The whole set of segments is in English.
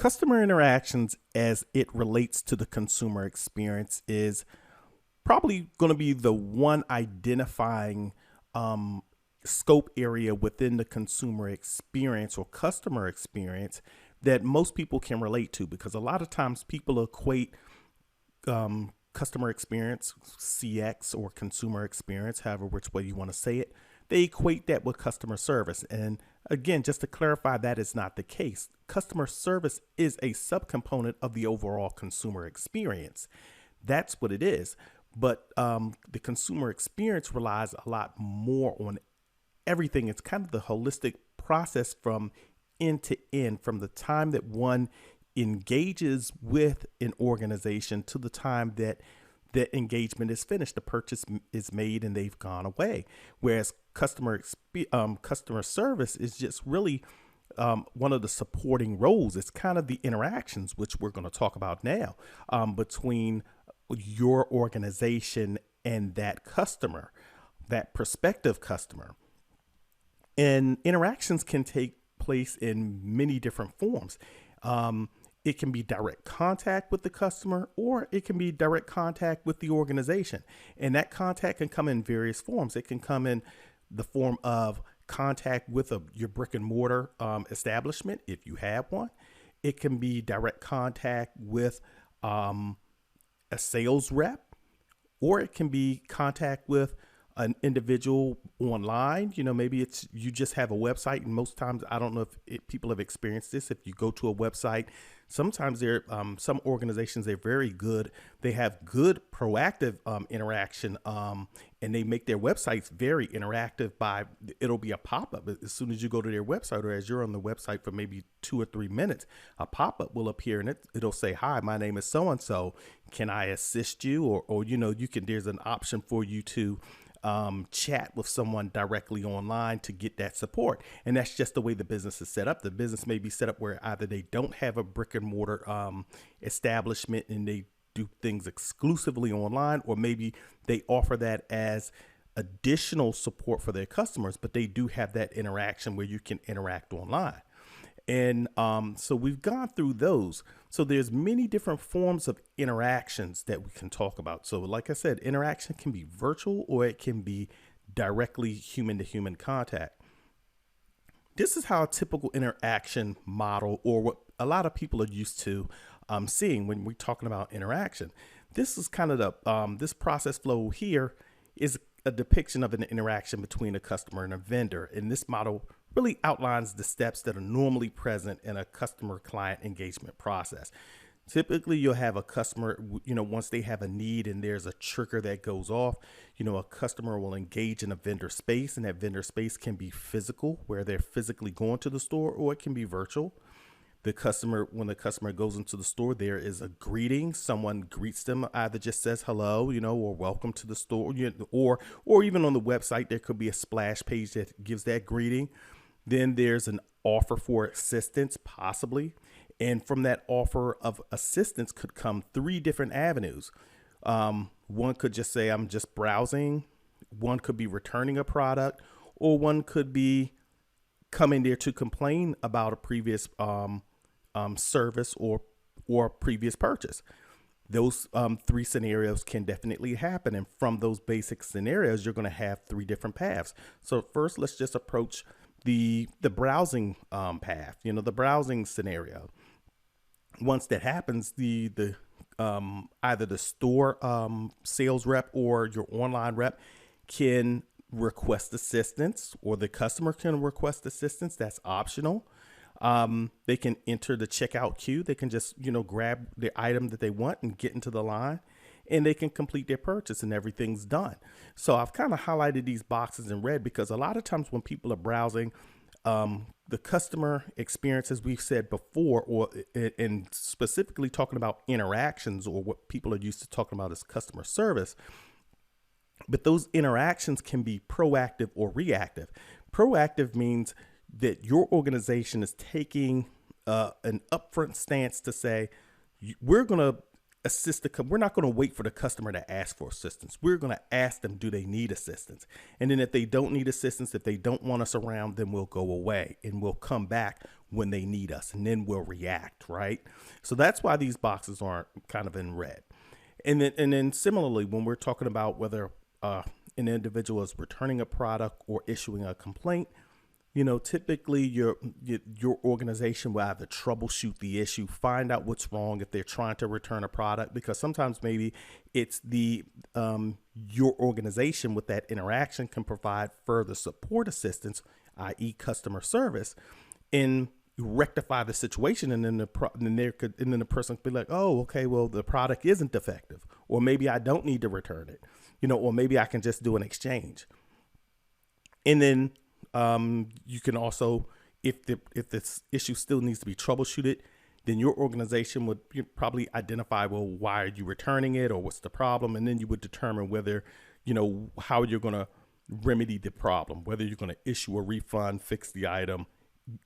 Customer interactions as it relates to the consumer experience is probably going to be the one identifying scope area within the consumer experience or customer experience that most people can relate to, because a lot of times people equate customer experience, CX, or consumer experience, however which way you want to say it, they equate that with customer service. And again, just to clarify, that is not the case. Customer service is a subcomponent of the overall consumer experience. That's what it is. But the consumer experience relies a lot more on everything. It's kind of the holistic process from end to end, from the time that one engages with an organization to the time that the engagement is finished, the purchase is made, and they've gone away. Whereas customer service is just really one of the supporting roles. It's kind of the interactions, which we're going to talk about now, between your organization and that customer, that prospective customer. And interactions can take place in many different forms. It can be direct contact with the customer, or it can be direct contact with the organization. And that contact can come in various forms. It can come in the form of contact with your brick and mortar establishment, if you have one. It can be direct contact with a sales rep, or it can be contact with an individual online. Maybe it's you just have a website, and most times, I don't know if people have experienced this. If you go to a website, sometimes some organizations, they're very good. They have good proactive interaction, and they make their websites very interactive. It'll be a pop-up as soon as you go to their website, or as you're on the website for maybe 2 or 3 minutes, a pop-up will appear, and it'll say, "Hi, my name is so-and-so. Can I assist you?" Or you can. There's an option for you to chat with someone directly online to get that support. And that's just the way the business is set up. The business may be set up where either they don't have a brick and mortar establishment and they do things exclusively online, or maybe they offer that as additional support for their customers, but they do have that interaction where you can interact online. And so we've gone through those. So there's many different forms of interactions that we can talk about. So like I said, interaction can be virtual, or it can be directly human to human contact. This is how a typical interaction model, or what a lot of people are used to seeing when we're talking about interaction. This is kind of this process flow here is a depiction of an interaction between a customer and a vendor. And this model really outlines the steps that are normally present in a customer-client engagement process. Typically, you'll have a customer, once they have a need and there's a trigger that goes off, a customer will engage in a vendor space, and that vendor space can be physical, where they're physically going to the store, or it can be virtual. When the customer goes into the store, there is a greeting. Someone greets them, either just says hello, or welcome to the store, or even on the website, there could be a splash page that gives that greeting. Then there's an offer for assistance, possibly. And from that offer of assistance could come 3 different avenues. One could just say, I'm just browsing. One could be returning a product, or one could be coming there to complain about a previous service or previous purchase. Those 3 scenarios can definitely happen. And from those basic scenarios, you're going to have 3 different paths. So first, let's just approach the browsing path, the browsing scenario. Once that happens, the either the store sales rep or your online rep can request assistance, or the customer can request assistance. That's optional. They can enter the checkout queue. They can just, grab the item that they want and get into the line, and they can complete their purchase, and everything's done. So I've kind of highlighted these boxes in red because a lot of times when people are browsing, the customer experience, as we've said before, and specifically talking about interactions, or what people are used to talking about as customer service, but those interactions can be proactive or reactive. Proactive means that your organization is taking an upfront stance to say, we're going to assist we're not going to wait for the customer to ask for assistance. We're going to ask them, do they need assistance? And then if they don't need assistance, if they don't want us around, then we'll go away and we'll come back when they need us, and then we'll react, right? So that's why these boxes aren't kind of in red. And then similarly, when we're talking about whether an individual is returning a product or issuing a complaint, typically your organization will either troubleshoot the issue, find out what's wrong if they're trying to return a product, because sometimes maybe it's your organization with that interaction can provide further support assistance, i.e. customer service, and rectify the situation. And then the person could be like, oh, okay, well, the product isn't defective, or maybe I don't need to return it, or maybe I can just do an exchange. And then you can also, if this issue still needs to be troubleshooted, then your organization would probably identify, well, why are you returning it, or what's the problem? And then you would determine whether, how you're going to remedy the problem, whether you're going to issue a refund, fix the item,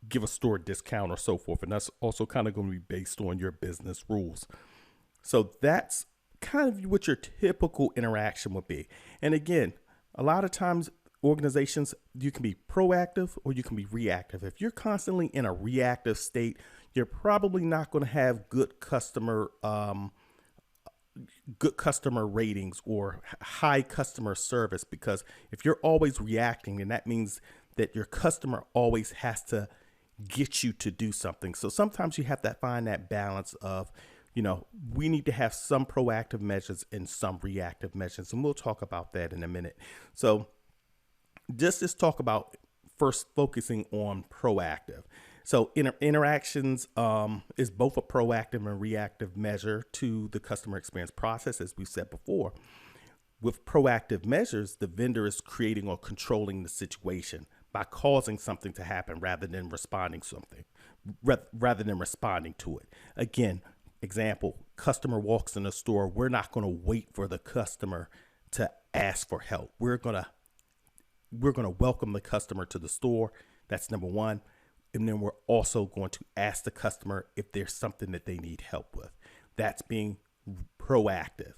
give a store discount, or so forth. And that's also kind of going to be based on your business rules. So that's kind of what your typical interaction would be. And again, a lot of times organizations, you can be proactive or you can be reactive. If you're constantly in a reactive state, you're probably not going to have good customer ratings or high customer service, because if you're always reacting, then that means that your customer always has to get you to do something. So sometimes you have to find that balance of, we need to have some proactive measures and some reactive measures. And we'll talk about that in a minute. So just talk about first focusing on proactive. So interactions is both a proactive and reactive measure to the customer experience process, as we said before. With proactive measures, the vendor is creating or controlling the situation by causing something to happen rather than responding to it. Again, example, customer walks in the store. We're not going to wait for the customer to ask for help. We're going to welcome the customer to the store. That's number one. And then we're also going to ask the customer if there's something that they need help with. That's being proactive.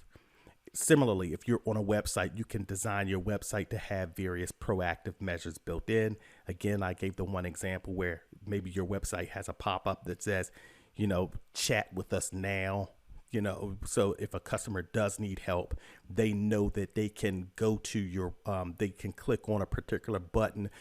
Similarly, if you're on a website, you can design your website to have various proactive measures built in. Again, I gave the one example where maybe your website has a pop-up that says, chat with us now. So if a customer does need help, they know that they can go to they can click on a particular button,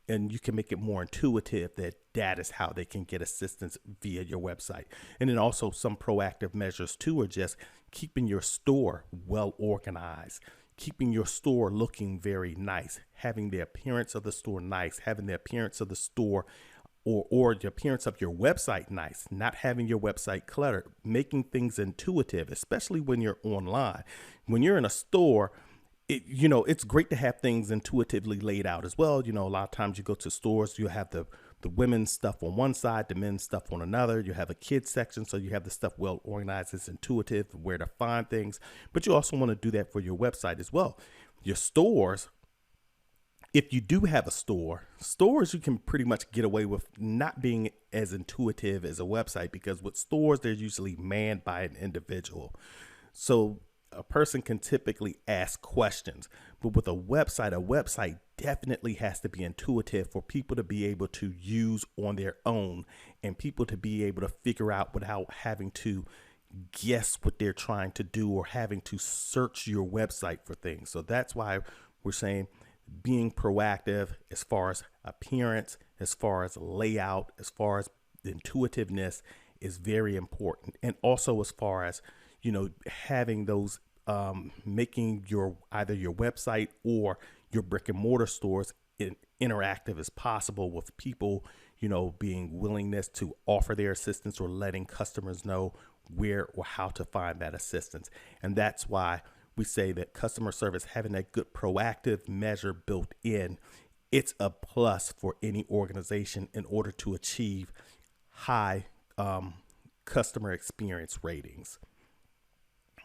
and you can make it more intuitive that is how they can get assistance via your website. And then also some proactive measures too are just keeping your store well organized, keeping your store looking very nice, having the appearance of the store nice, having the appearance of the store or the appearance of your website nice, not having your website cluttered, making things intuitive, especially when you're online. When you're in a store, it's great to have things intuitively laid out as well. A lot of times you go to stores, you have the women's stuff on one side, the men's stuff on another. You have a kids section, so you have the stuff well organized. It's intuitive where to find things, but you also want to do that for your website as well. Your stores, if you do have a stores, you can pretty much get away with not being as intuitive as a website, because with stores, they're usually manned by an individual. So a person can typically ask questions, but with a website definitely has to be intuitive for people to be able to use on their own and people to be able to figure out without having to guess what they're trying to do or having to search your website for things. So that's why we're saying being proactive as far as appearance, as far as layout, as far as intuitiveness is very important. And also as far as having those, making either your website or your brick and mortar stores interactive as possible with people, being willingness to offer their assistance or letting customers know where or how to find that assistance. And that's why we say that customer service, having that good proactive measure built in, it's a plus for any organization in order to achieve high customer experience ratings.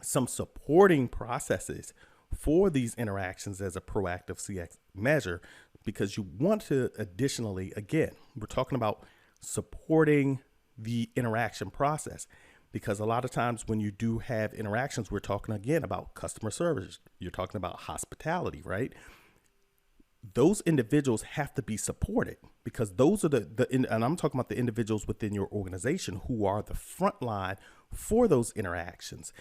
Some supporting processes for these interactions as a proactive CX measure, because you want to additionally, again, we're talking about supporting the interaction process, because a lot of times when you do have interactions, we're talking again about customer service. You're talking about hospitality, right? those individuals have to be supported, because those are and I'm talking about the individuals within your organization who are the front line for those interactions.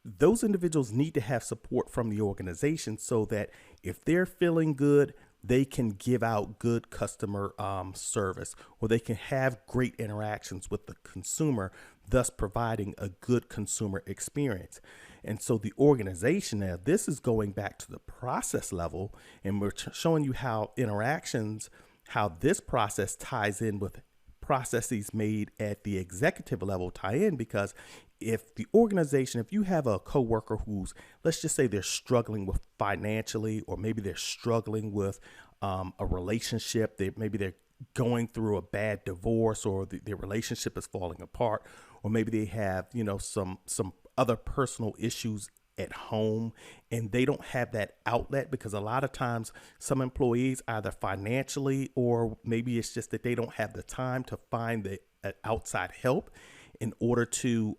Those individuals need to have support from the organization so that if they're feeling good, they can give out good customer service, or they can have great interactions with the consumer, thus providing a good consumer experience. And so the organization, now this is going back to the process level, and we're showing you how interactions, how this process ties in with processes made at the executive level tie in. Because if the organization, if you have a coworker who's, let's just say they're struggling with financially, or maybe they're struggling with a relationship, maybe they're going through a bad divorce, or their relationship is falling apart, or maybe they have, some other personal issues at home, and they don't have that outlet, because a lot of times some employees, either financially, or maybe it's just that they don't have the time to find the outside help in order to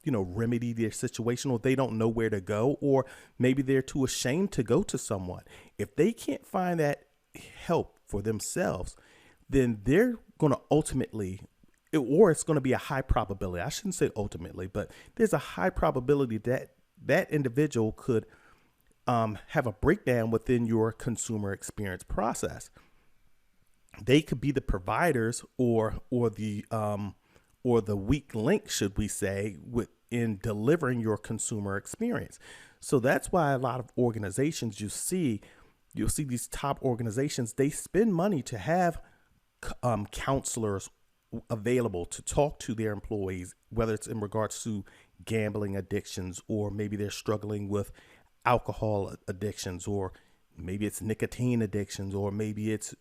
remedy their situation, or they don't know where to go, or maybe they're too ashamed to go to someone. If they can't find that help for themselves, then they're going to ultimately, or it's going to be a high probability, I shouldn't say ultimately, but there's a high probability that that individual could have a breakdown within your consumer experience process. They could be the providers, or the weak link, should we say, in delivering your consumer experience. So that's why a lot of organizations, you'll see these top organizations, they spend money to have counselors available to talk to their employees, whether it's in regards to gambling addictions, or maybe they're struggling with alcohol addictions, or maybe it's nicotine addictions, or maybe it's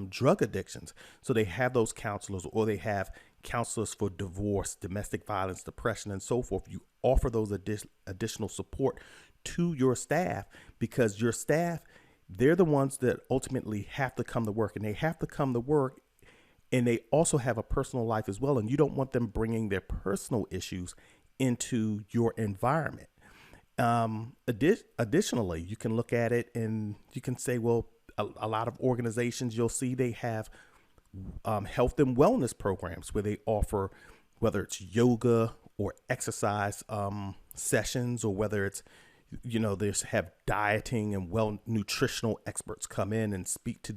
drug addictions. So they have those counselors, or they have counselors for divorce, domestic violence, depression, and so forth. You offer those additional support to your staff, because your staff, they're the ones that ultimately have to come to work, and they have to come to work, and they also have a personal life as well. And you don't want them bringing their personal issues into your environment. Additionally, you can look at it and you can say, well, a lot of organizations, you'll see they have health and wellness programs where they offer, whether it's yoga or exercise sessions, or whether it's, they have dieting and nutritional experts come in and speak to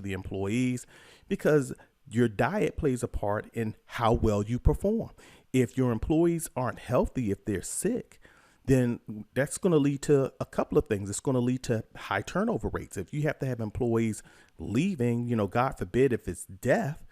the employees, because your diet plays a part in how well you perform. If your employees aren't healthy, if they're sick, then that's going to lead to a couple of things. It's going to lead to high turnover rates. If you have to have employees leaving, God forbid if it's death,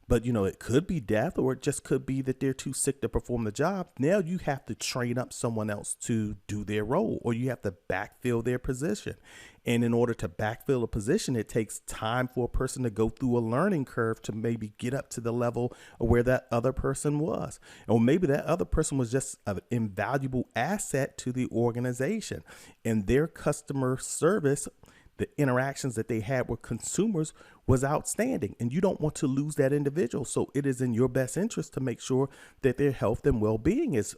but it could be death, or it just could be that they're too sick to perform the job. Now you have to train up someone else to do their role, or you have to backfill their position. And in order to backfill a position, it takes time for a person to go through a learning curve to maybe get up to the level of where that other person was. Or maybe that other person was just an invaluable asset to the organization, and their customer service, the interactions that they had with consumers, was outstanding, and you don't want to lose that individual. So it is in your best interest to make sure that their health and well-being is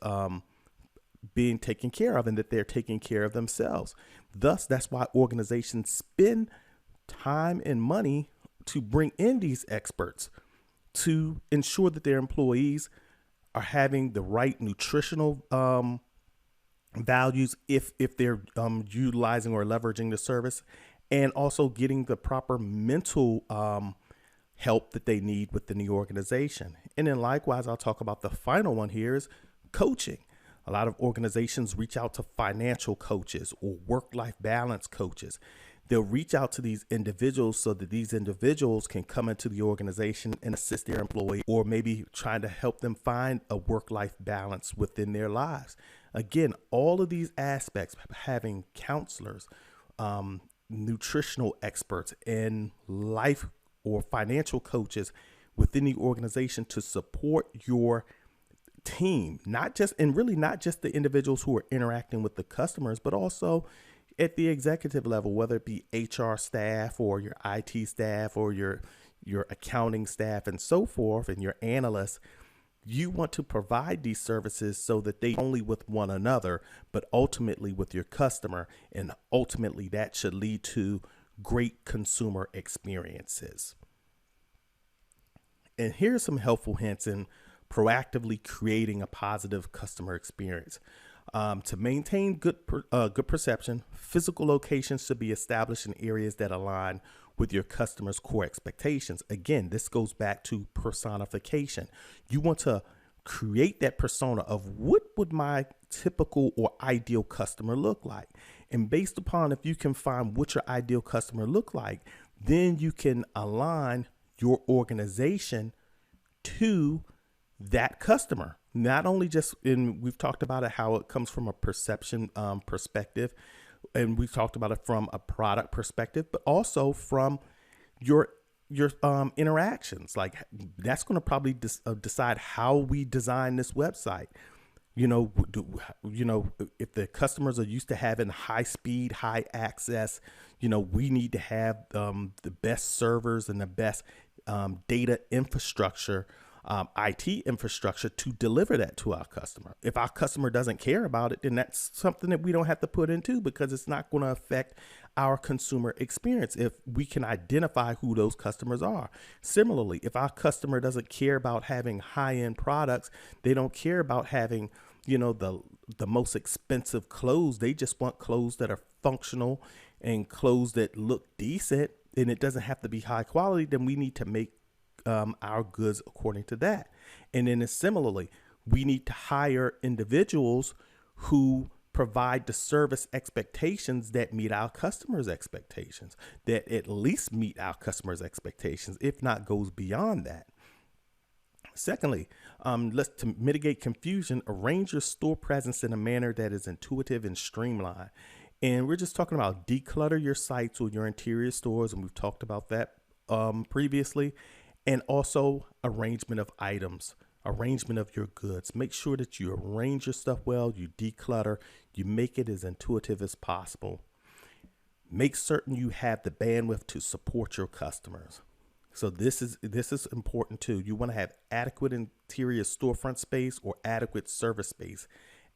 being taken care of, and that they're taking care of themselves. Thus, that's why organizations spend time and money to bring in these experts to ensure that their employees are having the right nutritional values, if they're utilizing or leveraging the service, and also getting the proper mental help that they need within the organization. And then likewise, I'll talk about the final one here is coaching. A lot of organizations reach out to financial coaches or work-life balance coaches. They'll reach out to these individuals so that these individuals can come into the organization and assist their employee, or maybe trying to help them find a work-life balance within their lives. Again, all of these aspects, having counselors, nutritional experts, and life or financial coaches within the organization to support your team, not just the individuals who are interacting with the customers, but also at the executive level, whether it be HR staff or your IT staff or your accounting staff and so forth, and your analysts. You want to provide these services so that they only with one another, but ultimately with your customer. And ultimately that should lead to great consumer experiences. And here's some helpful hints in proactively creating a positive customer experience. To maintain good perception, physical locations should be established in areas that align with your customers' core expectations. Again, this goes back to personification. You want to create that persona of what would my typical or ideal customer look like. And based upon if you can find what your ideal customer look like, then you can align your organization to that customer. Not only just we've talked about it, how it comes from a perception perspective, and we've talked about it from a product perspective, but also from your interactions. Like that's going to probably decide how we design this website. If the customers are used to having high speed, high access, we need to have the best servers and the best data infrastructure, IT infrastructure to deliver that to our customer. If our customer doesn't care about it, then that's something that we don't have to put into, because it's not going to affect our consumer experience if we can identify who those customers are. Similarly, if our customer doesn't care about having high-end products, they don't care about having, the most expensive clothes. They just want clothes that are functional and clothes that look decent, and it doesn't have to be high quality, then we need to make our goods according to that. And then similarly, we need to hire individuals who provide the service expectations that meet our customers' expectations, that at least meet our customers' expectations, if not goes beyond that. Secondly, to mitigate confusion, arrange your store presence in a manner that is intuitive and streamlined. And we're just talking about declutter your sites or your interior stores, and we've talked about that previously. And also arrangement of items, arrangement of your goods. Make sure that you arrange your stuff well, you declutter, you make it as intuitive as possible. Make certain you have the bandwidth to support your customers. So this is important too. You want to have adequate interior storefront space or adequate service space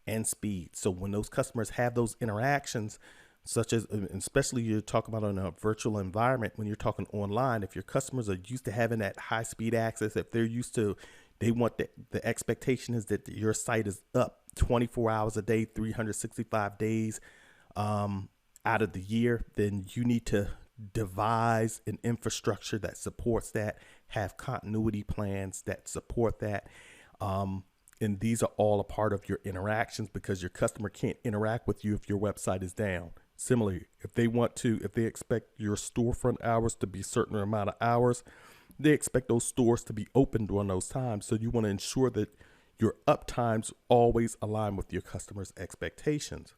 and speed. So when those customers have those interactions, such as, especially you're talking about in a virtual environment, when you're talking online, if your customers are used to having that high speed access, if they're used to, they want the expectation is that your site is up 24 hours a day, 365 days out of the year, then you need to devise an infrastructure that supports that, have continuity plans that support that. And these are all a part of your interactions, because your customer can't interact with you if your website is down. Similarly, if they expect your storefront hours to be a certain amount of hours, they expect those stores to be open during those times. So you want to ensure that your uptimes always align with your customers' expectations.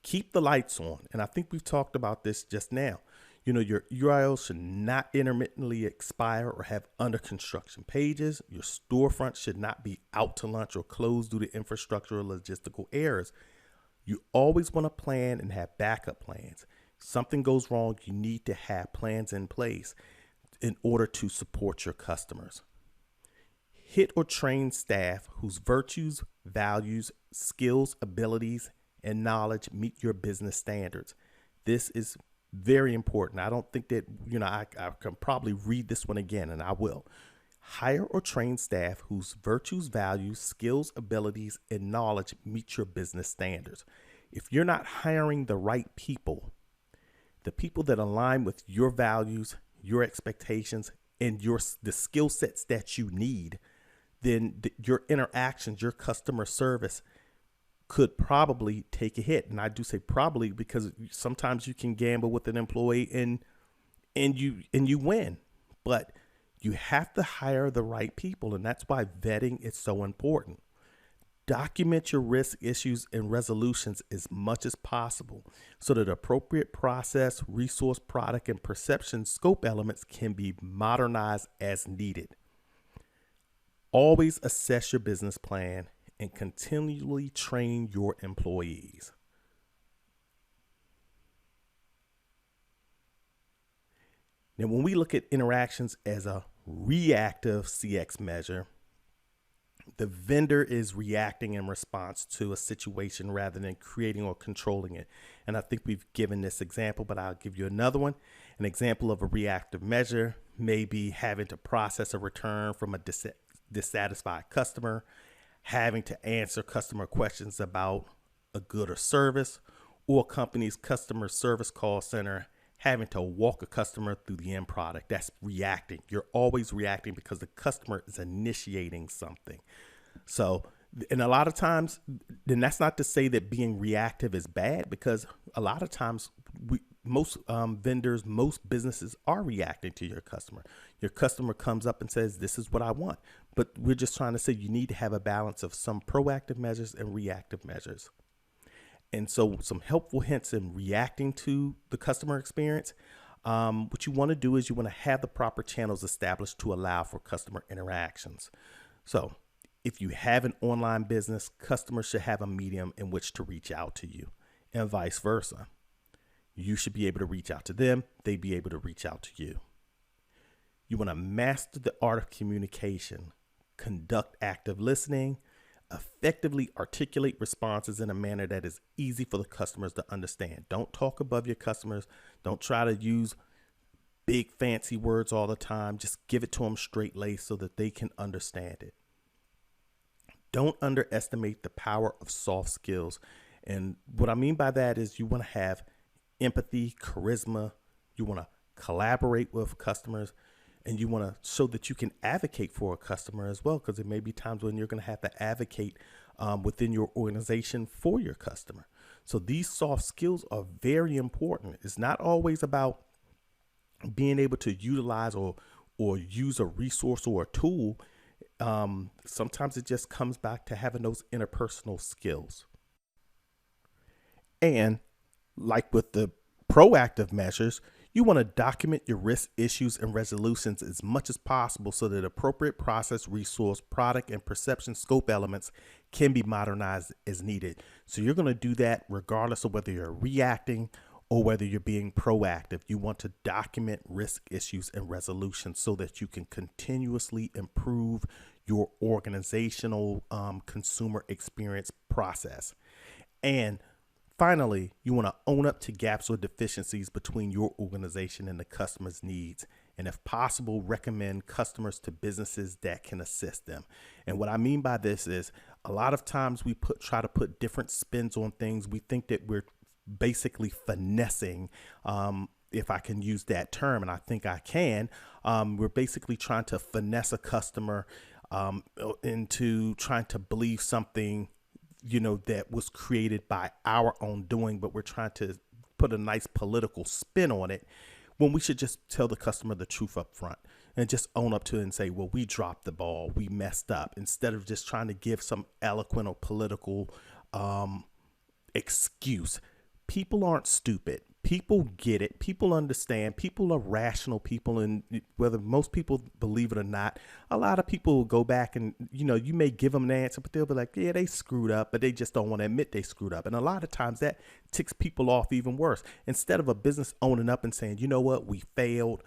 Keep the lights on. And I think we've talked about this just now. Your URL should not intermittently expire or have under construction pages. Your storefront should not be out to lunch or closed due to infrastructure or logistical errors. You always want to plan and have backup plans. If something goes wrong, you need to have plans in place in order to support your customers. Hit or train staff whose virtues, values, skills, abilities, and knowledge meet your business standards. This is very important. I don't think that, I can probably read this one again, and I will. Hire or train staff whose virtues, values, skills, abilities, and knowledge meet your business standards. If you're not hiring the right people, the people that align with your values, your expectations, and the skill sets that you need, then your interactions, your customer service could probably take a hit. And I do say probably because sometimes you can gamble with an employee and you win, but you have to hire the right people, and that's why vetting is so important. Document your risk, issues, and resolutions as much as possible so that appropriate process, resource, product, and perception scope elements can be modernized as needed. Always assess your business plan and continually train your employees. Now, when we look at interactions as a reactive CX measure, The vendor is reacting in response to a situation rather than creating or controlling it. And I think we've given this example, but I'll give you another one. An example of a reactive measure may be having to process a return from a dissatisfied customer, having to answer customer questions about a good or service, or a company's customer service call center having to walk a customer through the end product. That's reacting. You're always reacting because the customer is initiating something. So, and a lot of times, then that's not to say that being reactive is bad, because a lot of times most vendors, most businesses are reacting to your customer. Your customer comes up and says, this is what I want. But we're just trying to say you need to have a balance of some proactive measures and reactive measures. And so some helpful hints in reacting to the customer experience. What you want to do is you want to have the proper channels established to allow for customer interactions. So if you have an online business, customers should have a medium in which to reach out to you, and vice versa. You should be able to reach out to them. They'd be able to reach out to you. You want to master the art of communication, conduct active listening, effectively articulate responses in a manner that is easy for the customers to understand. Don't talk above your customers. Don't try to use big fancy words all the time. Just give it to them straight laced so that they can understand it. Don't underestimate the power of soft skills. And what I mean by that is you want to have empathy, charisma. You want to collaborate with customers, and you want to show that you can advocate for a customer as well, because there may be times when you're going to have to advocate within your organization for your customer. So these soft skills are very important. It's not always about being able to utilize or use a resource or a tool. Sometimes it just comes back to having those interpersonal skills. And like with the proactive measures, you want to document your risk, issues, and resolutions as much as possible so that appropriate process, resource, product, and perception scope elements can be modernized as needed. So you're going to do that regardless of whether you're reacting or whether you're being proactive. You want to document risk, issues, and resolutions so that you can continuously improve your organizational consumer experience process. And finally, you want to own up to gaps or deficiencies between your organization and the customer's needs. And if possible, recommend customers to businesses that can assist them. And what I mean by this is a lot of times we try to put different spins on things. We think that we're basically finessing, if I can use that term, and I think I can. We're basically trying to finesse a customer into trying to believe something that was created by our own doing, but we're trying to put a nice political spin on it when we should just tell the customer the truth up front and just own up to it and say, well, we dropped the ball, we messed up, instead of just trying to give some eloquent or political excuse. People aren't stupid. People get it. People understand. People are rational people. And whether most people believe it or not, a lot of people will go back and, you may give them an answer, but they'll be like, yeah, they screwed up, but they just don't want to admit they screwed up. And a lot of times that ticks people off even worse. Instead of a business owning up and saying, you know what, we failed,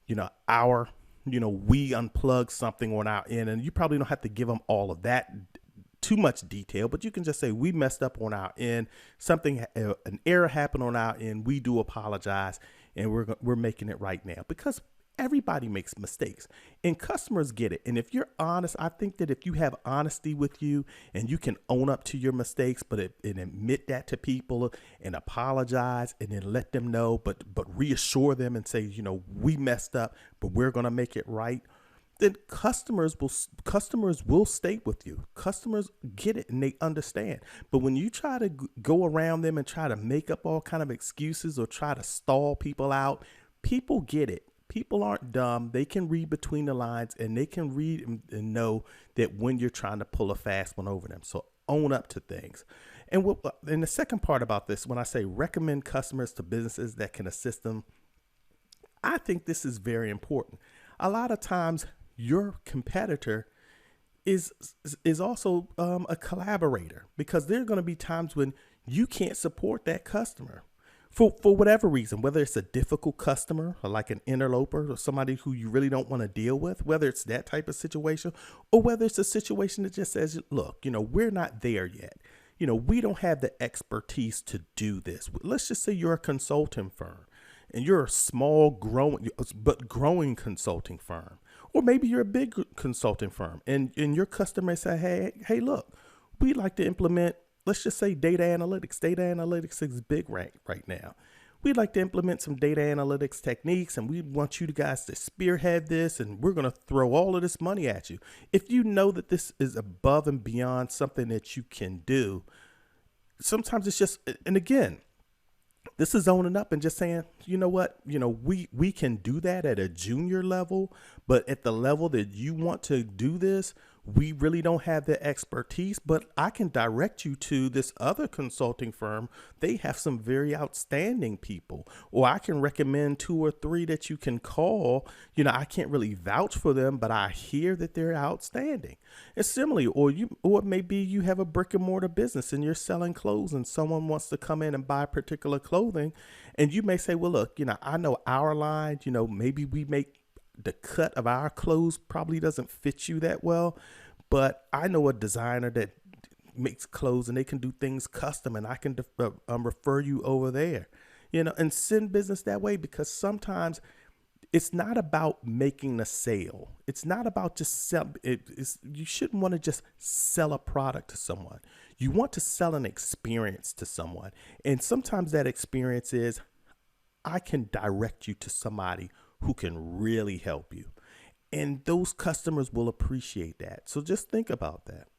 we unplugged something on our end. And you probably don't have to give them all of that too much detail, but you can just say we messed up on our end. An error happened on our end. We do apologize, and we're making it right now, because everybody makes mistakes and customers get it. And if you're honest, I think that if you have honesty with you and you can own up to your mistakes, and admit that to people and apologize and then let them know, but reassure them and say, we messed up, but we're going to make it right, then customers will stay with you. Customers get it and they understand. But when you try to go around them and try to make up all kind of excuses or try to stall people out, people get it. People aren't dumb. They can read between the lines, and they can read and know that when you're trying to pull a fast one over them. So own up to things. And the second part about this, when I say recommend customers to businesses that can assist them, I think this is very important. A lot of times, your competitor is also a collaborator, because there are going to be times when you can't support that customer for whatever reason, whether it's a difficult customer or like an interloper or somebody who you really don't want to deal with, whether it's that type of situation or whether it's a situation that just says, look, we're not there yet. We don't have the expertise to do this. Let's just say you're a consulting firm and you're a small growing consulting firm, or maybe you're a big consulting firm and your customer say, hey, look, we'd like to implement, let's just say data analytics. Data analytics is big right now. We'd like to implement some data analytics techniques and we want you guys to spearhead this, and we're going to throw all of this money at you. If you know that this is above and beyond something that you can do, sometimes it's just, and again, this is owning up and just saying, you know what, we can do that at a junior level, but at the level that you want to do this, we really don't have the expertise, but I can direct you to this other consulting firm. They have some very outstanding people, or I can recommend 2 or 3 that you can call. I can't really vouch for them, but I hear that they're outstanding. And similarly, or maybe you have a brick and mortar business and you're selling clothes and someone wants to come in and buy particular clothing. And you may say, well, look, I know our line, maybe we make the cut of our clothes probably doesn't fit you that well, but I know a designer that makes clothes and they can do things custom, and I can refer you over there, and send business that way, because sometimes it's not about making a sale. It's not about just sell. You shouldn't want to just sell a product to someone. You want to sell an experience to someone. And sometimes that experience is, I can direct you to somebody who can really help you. And those customers will appreciate that. So just think about that.